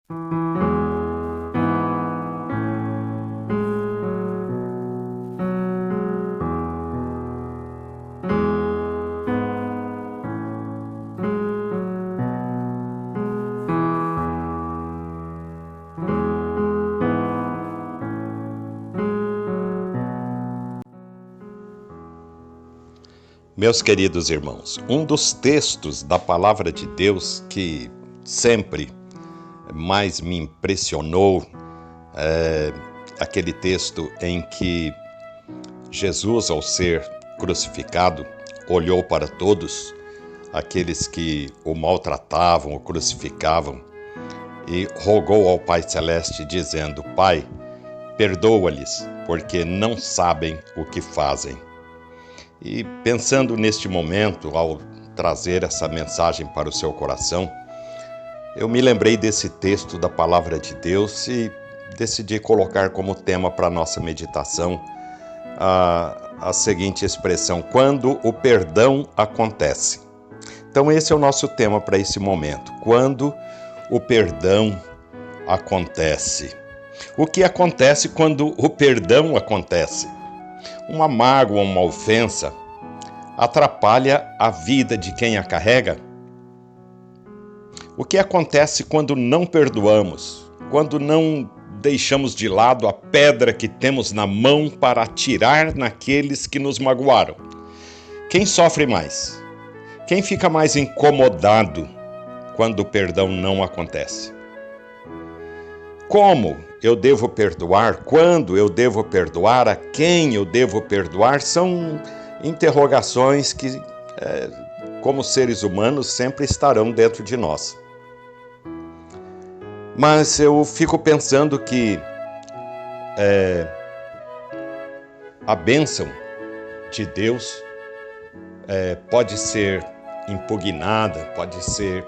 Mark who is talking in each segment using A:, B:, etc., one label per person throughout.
A: Meus queridos irmãos, um dos textos da Palavra de Deus que sempre mais me impressionou é aquele texto em que Jesus, ao ser crucificado, olhou para todos aqueles que o maltratavam, o crucificavam, e rogou ao Pai Celeste, dizendo: Pai, perdoa-lhes, porque não sabem o que fazem. E pensando neste momento, ao trazer essa mensagem para o seu coração, eu me lembrei desse texto da Palavra de Deus e decidi colocar como tema para a nossa meditação a seguinte expressão: quando o perdão acontece. Então esse é o nosso tema para esse momento: quando o perdão acontece. O que acontece quando o perdão acontece? Uma mágoa, uma ofensa, atrapalha a vida de quem a carrega? O que acontece quando não perdoamos, quando não deixamos de lado a pedra que temos na mão para atirar naqueles que nos magoaram? Quem sofre mais? Quem fica mais incomodado quando o perdão não acontece? Como eu devo perdoar? Quando eu devo perdoar? A quem eu devo perdoar? São interrogações que, como seres humanos, sempre estarão dentro de nós. Mas eu fico pensando que a bênção de Deus pode ser impugnada,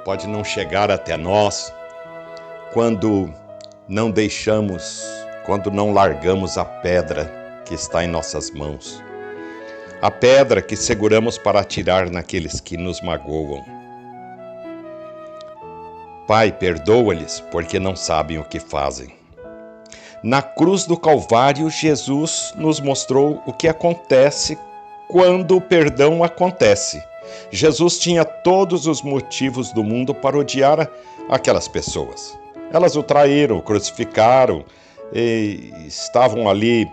A: pode não chegar até nós quando não largamos a pedra que está em nossas mãos. A pedra que seguramos para atirar naqueles que nos magoam. Pai, perdoa-lhes, porque não sabem o que fazem. Na cruz do Calvário, Jesus nos mostrou o que acontece quando o perdão acontece. Jesus tinha todos os motivos do mundo para odiar aquelas pessoas. Elas o traíram, o crucificaram, e estavam ali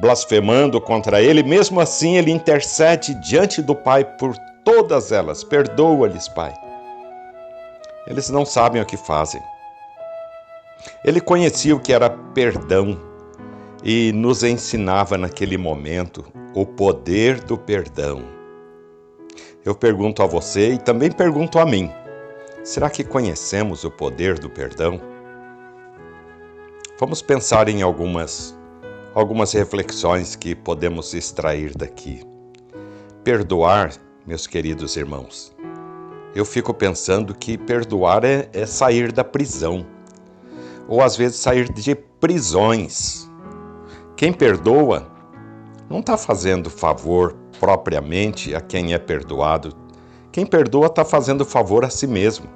A: blasfemando contra ele. Mesmo assim, ele intercede diante do Pai por todas elas. Perdoa-lhes, Pai. Eles não sabem o que fazem. Ele conhecia o que era perdão e nos ensinava naquele momento o poder do perdão. Eu pergunto a você e também pergunto a mim: será que conhecemos o poder do perdão? Vamos pensar em algumas reflexões que podemos extrair daqui. Perdoar, meus queridos irmãos, eu fico pensando que perdoar é sair da prisão, ou às vezes sair de prisões. Quem perdoa não está fazendo favor propriamente a quem é perdoado. Quem perdoa está fazendo favor a si mesmo.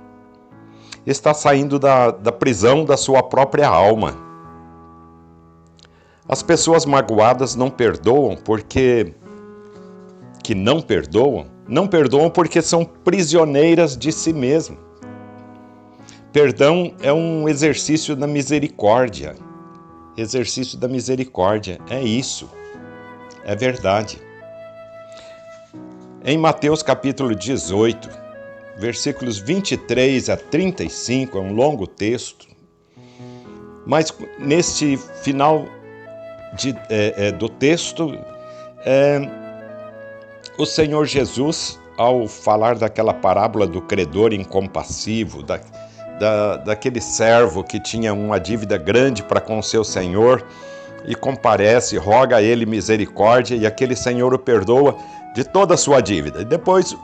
A: Está saindo da prisão da sua própria alma. As pessoas magoadas não perdoam não perdoam porque são prisioneiras de si mesmo. Perdão é um exercício da misericórdia. Exercício da misericórdia, é isso. É verdade. Em Mateus capítulo 18, versículos 23 a 35, é um longo texto, mas neste final do texto, o Senhor Jesus, ao falar daquela parábola do credor incompassivo, daquele servo que tinha uma dívida grande para com o seu senhor e comparece, roga a ele misericórdia, e aquele senhor o perdoa de toda a sua dívida. E depois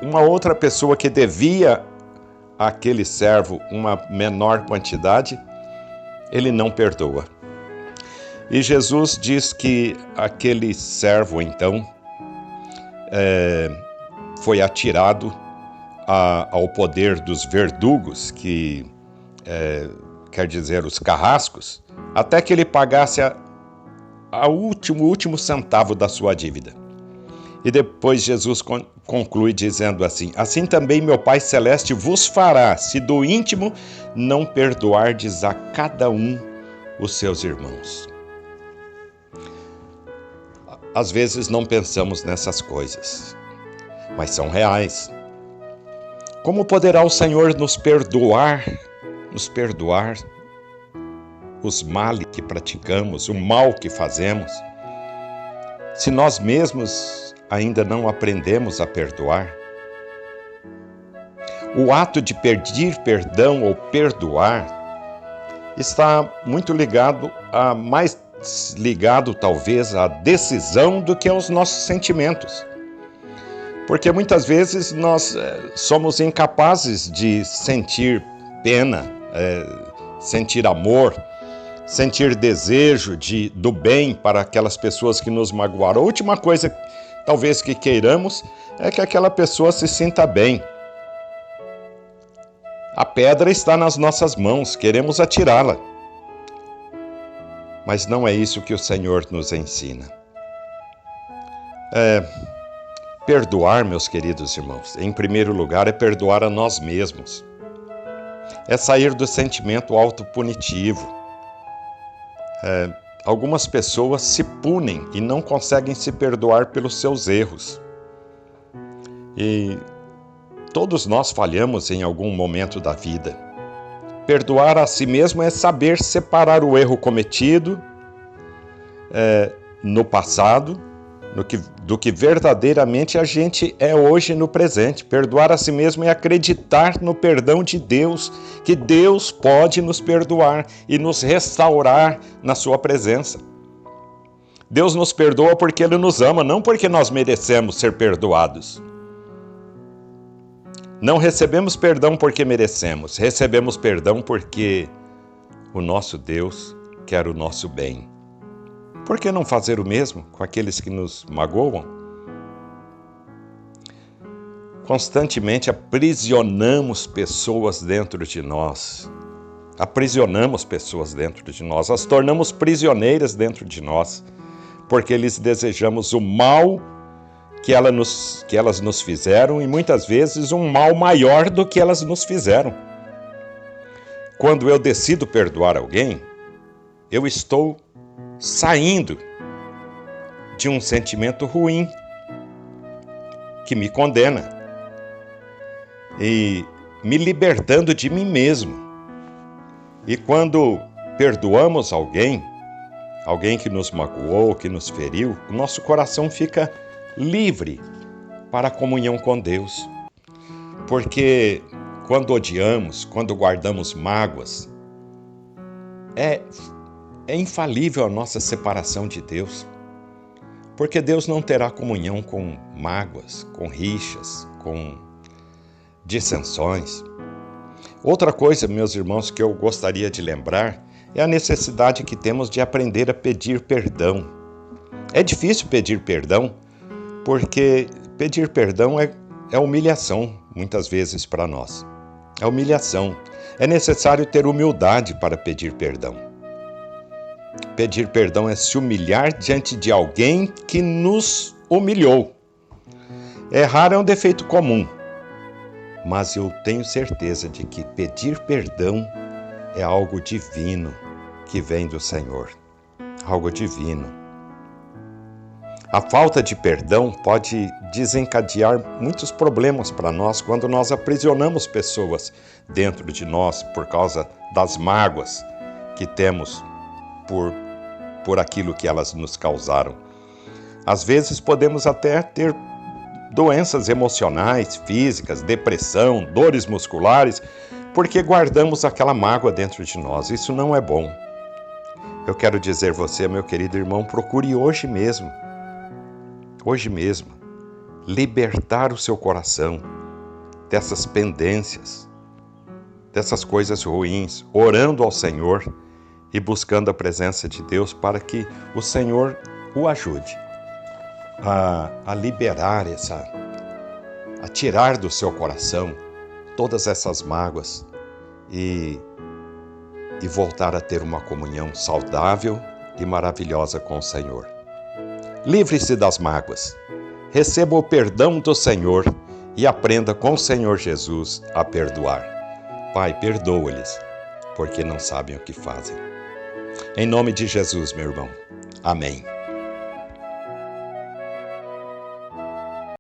A: uma outra pessoa que devia àquele servo uma menor quantidade, ele não perdoa. E Jesus diz que aquele servo, então, foi atirado ao poder dos verdugos que quer dizer, os carrascos, até que ele pagasse o último centavo da sua dívida. E depois Jesus conclui dizendo assim: assim também meu Pai Celeste vos fará, se do íntimo não perdoardes a cada um os seus irmãos. Às vezes não pensamos nessas coisas, mas são reais. Como poderá o Senhor nos perdoar os males que praticamos, o mal que fazemos, se nós mesmos ainda não aprendemos a perdoar? O ato de pedir perdão ou perdoar está muito mais ligado talvez à decisão do que aos nossos sentimentos. Porque muitas vezes nós somos incapazes de sentir pena, sentir amor, sentir desejo do bem para aquelas pessoas que nos magoaram. A última coisa, talvez, que queiramos é que aquela pessoa se sinta bem. A pedra está nas nossas mãos, queremos atirá-la. Mas não é isso que o Senhor nos ensina. Perdoar, meus queridos irmãos, em primeiro lugar, é perdoar a nós mesmos. É sair do sentimento autopunitivo. Algumas pessoas se punem e não conseguem se perdoar pelos seus erros. E todos nós falhamos em algum momento da vida. Perdoar a si mesmo é saber separar o erro cometido no passado do que verdadeiramente a gente é hoje no presente. Perdoar a si mesmo é acreditar no perdão de Deus, que Deus pode nos perdoar e nos restaurar na sua presença. Deus nos perdoa porque Ele nos ama, não porque nós merecemos ser perdoados. Não recebemos perdão porque merecemos, recebemos perdão porque o nosso Deus quer o nosso bem. Por que não fazer o mesmo com aqueles que nos magoam? Constantemente aprisionamos pessoas dentro de nós. Aprisionamos pessoas dentro de nós, as tornamos prisioneiras dentro de nós, porque lhes desejamos o mal que elas nos fizeram e muitas vezes um mal maior do que elas nos fizeram. Quando eu decido perdoar alguém, eu estou saindo de um sentimento ruim que me condena e me libertando de mim mesmo. E quando perdoamos alguém que nos magoou, que nos feriu, o nosso coração fica livre para a comunhão com Deus. Porque quando odiamos, quando guardamos mágoas, é infalível a nossa separação de Deus. Porque Deus não terá comunhão com mágoas, com rixas, com dissensões. Outra coisa, meus irmãos, que eu gostaria de lembrar é a necessidade que temos de aprender a pedir perdão. É difícil pedir perdão, porque pedir perdão é humilhação, muitas vezes, para nós. É humilhação. É necessário ter humildade para pedir perdão. Pedir perdão é se humilhar diante de alguém que nos humilhou. Errar é um defeito comum, mas eu tenho certeza de que pedir perdão é algo divino que vem do Senhor. Algo divino. A falta de perdão pode desencadear muitos problemas para nós quando nós aprisionamos pessoas dentro de nós por causa das mágoas que temos por aquilo que elas nos causaram. Às vezes podemos até ter doenças emocionais, físicas, depressão, dores musculares, porque guardamos aquela mágoa dentro de nós. Isso não é bom. Eu quero dizer a você, meu querido irmão, procure hoje mesmo, libertar o seu coração dessas pendências, dessas coisas ruins, orando ao Senhor e buscando a presença de Deus para que o Senhor o ajude a liberar a tirar do seu coração todas essas mágoas e e voltar a ter uma comunhão saudável e maravilhosa com o Senhor. Livre-se das mágoas, receba o perdão do Senhor e aprenda com o Senhor Jesus a perdoar. Pai, perdoa-lhes, porque não sabem o que fazem. Em nome de Jesus, meu irmão. Amém.